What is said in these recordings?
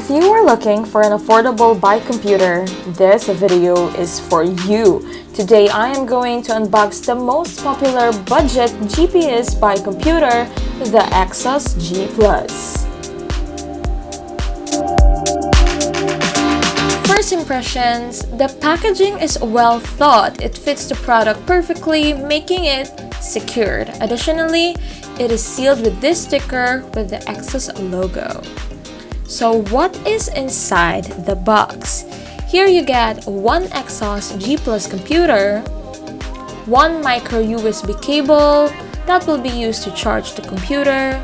If you are looking for an affordable bike computer, this video is for you. Today I am going to unbox the most popular budget GPS bike computer, the Xoss G+. First impressions, the packaging is well thought. It fits the product perfectly, making it secured. Additionally, it is sealed with this sticker with the Xoss logo. So what is inside the box? Here you get one Xoss G+ computer, one micro USB cable that will be used to charge the computer,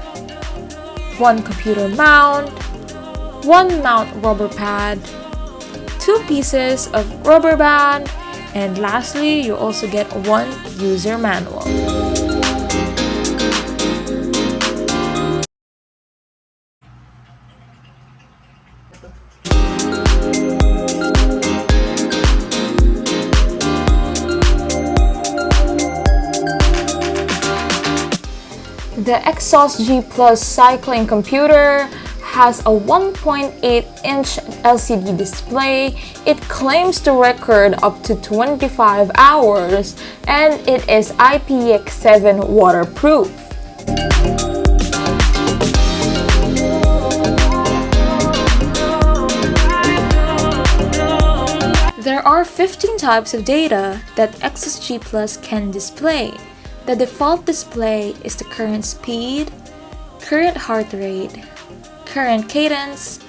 one computer mount, one mount rubber pad, two pieces of rubber band, and lastly, you also get one user manual. The Xoss G+ cycling computer has a 1.8-inch LCD display. It claims to record up to 25 hours and it is IPX7 waterproof. There are 15 types of data that Xoss G+ can display. The default display is the current speed, current heart rate, current cadence,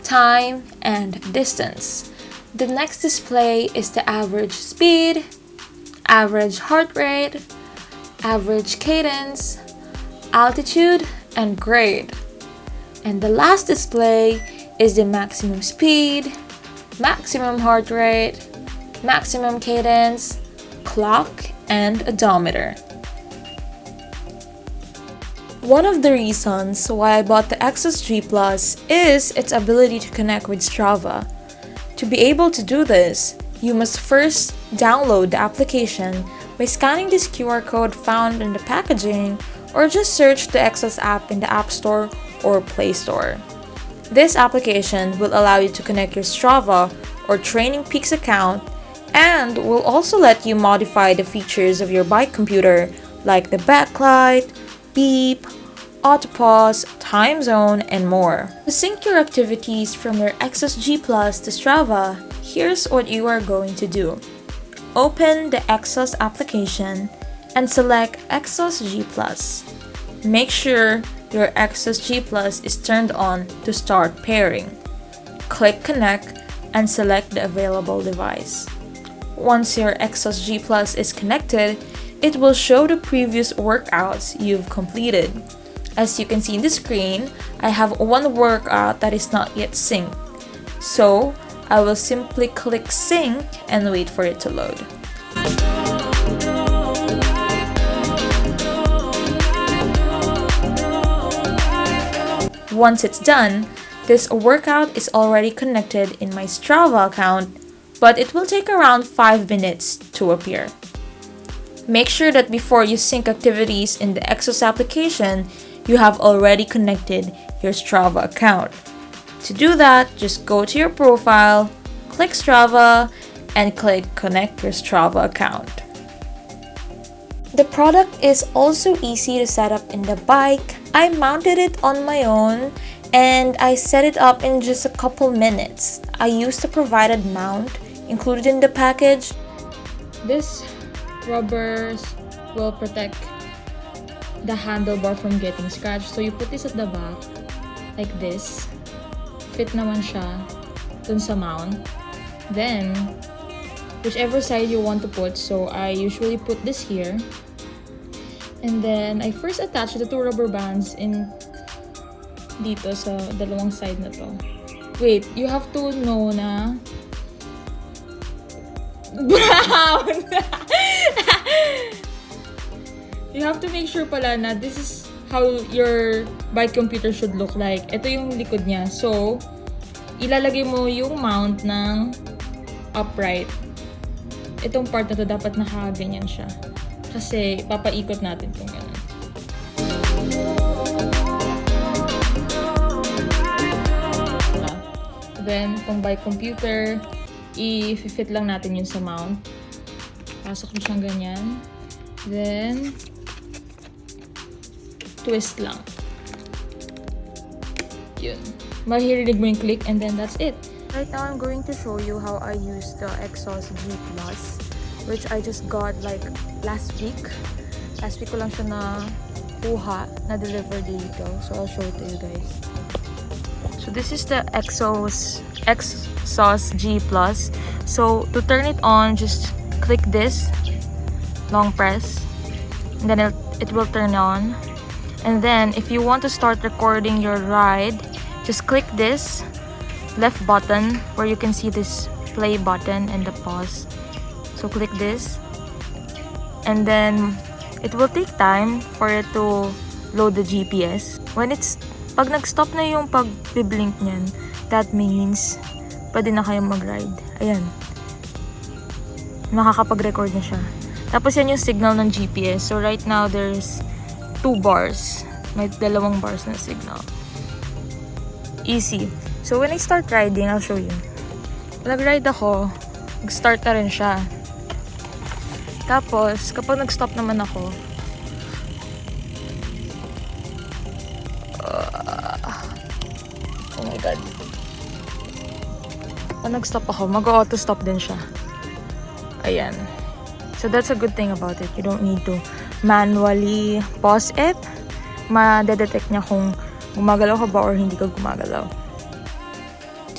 time, and distance. The next display is the average speed, average heart rate, average cadence, altitude, and grade. And the last display is the maximum speed, maximum heart rate, maximum cadence, clock, and odometer. One of the reasons why I bought the Xoss G+ is its ability to connect with Strava. To be able to do this, you must first download the application by scanning this QR code found in the packaging, or just search the Xoss app in the App Store or Play Store. This application will allow you to connect your Strava or Training Peaks account and will also let you modify the features of your bike computer like the backlight, beep, auto pause, time zone, and more. To sync your activities from your Xoss G+ to Strava, here's what you are going to do. Open the Xoss application and select Xoss G+. Make sure your Xoss G+ is turned on to start pairing. Click Connect and select the available device. Once your Xoss G+ is connected, it will show the previous workouts you've completed. As you can see in the screen, I have one workout that is not yet synced. So, I will simply click Sync and wait for it to load. Once it's done, this workout is already connected in my Strava account, but it will take around 5 minutes to appear. Make sure that before you sync activities in the Xoss application, you have already connected your Strava account. To do that, just go to your profile, click Strava, and click Connect your Strava account. The product is also easy to set up in the bike. I mounted it on my own and I set it up in just a couple minutes. I used the provided mount included in the package. This rubbers will protect the handlebar from getting scratched. So you put this at the back like this. Fit naman siya dun sa mount. Then, whichever side you want to put. So I usually put this here. And then I first attach the two rubber bands in dito sa dalawang side na to. Wait, you have to know na brown! You have to make sure pala na this is how your bike computer should look like. Ito yung likod niya. So, ilalagay mo yung mount ng upright. Itong part na to dapat nakaganyan siya. Kasi papaikot natin itong ganun. Then, kung by computer, i-fit lang natin yun sa mount. Pasok mo siyang ganyan. Then, twist lang. Yun. Mahirinig mo yung click and then that's it. Right now, I'm going to show you how I use the Xoss G Plus, which I just got like last week. Last week ko lang siya na-deliver dito. So, I'll show it to you guys. So, this is the Xoss G Plus. So, to turn it on, just click this, long press, and then it will turn on. And then, if you want to start recording your ride, just click this left button where you can see this play button and the pause. So click this, and then it will take time for it to load the GPS. Pag nag-stop na yung pag-blink niyan, that means pwede na kayong mag-ride. Ayan. Makakapag-record na siya. Tapos yan yung signal ng GPS. So right now there's 2 bars. May 2 bars na signal. Easy. So, when I start riding, I'll show you. Nag-ride ako, nag-start na rin siya. Tapos, kapag nag-stop naman ako, oh my god. Kapag nag-stop ako, mag-auto-stop din siya. Ayan. So, that's a good thing about it. You don't need to manually pause it. Ma-detect niya kung gumagalaw ka ba or hindi ka gumagalaw.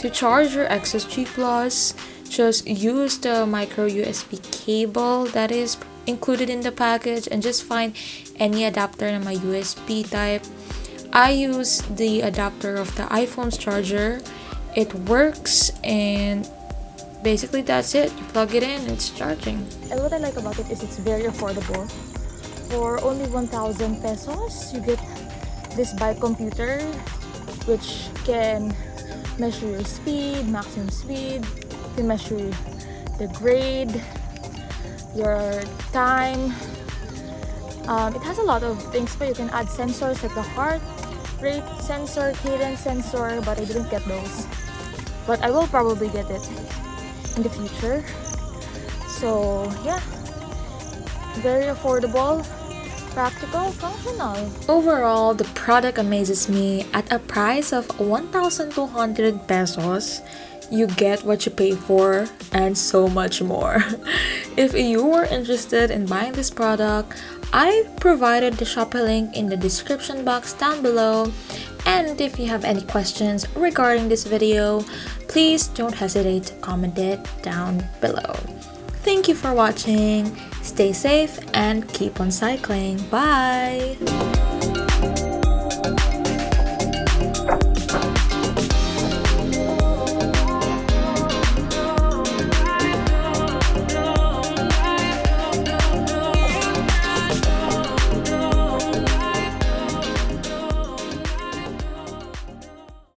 To charge your Xoss G Plus, just use the micro USB cable that is included in the package and just find any adapter na may USB type. I use the adapter of the iPhone's charger. It works and basically that's it. You plug it in and it's charging. And what I like about it is it's very affordable. For only 1,000 pesos, you get this bike computer which can measure your speed, maximum speed, you can measure the grade, your time. It has a lot of things, but you can add sensors like the heart rate sensor, cadence sensor, but I didn't get those. But I will probably get it in the future. So yeah, very affordable, practical, functional. Overall, the product amazes me. At a price of 1,200 pesos, you get what you pay for and so much more. If you are interested in buying this product, I provided the Shopee link in the description box down below. And if you have any questions regarding this video, please don't hesitate to comment it down below. Thank you for watching. Stay safe and keep on cycling. Bye!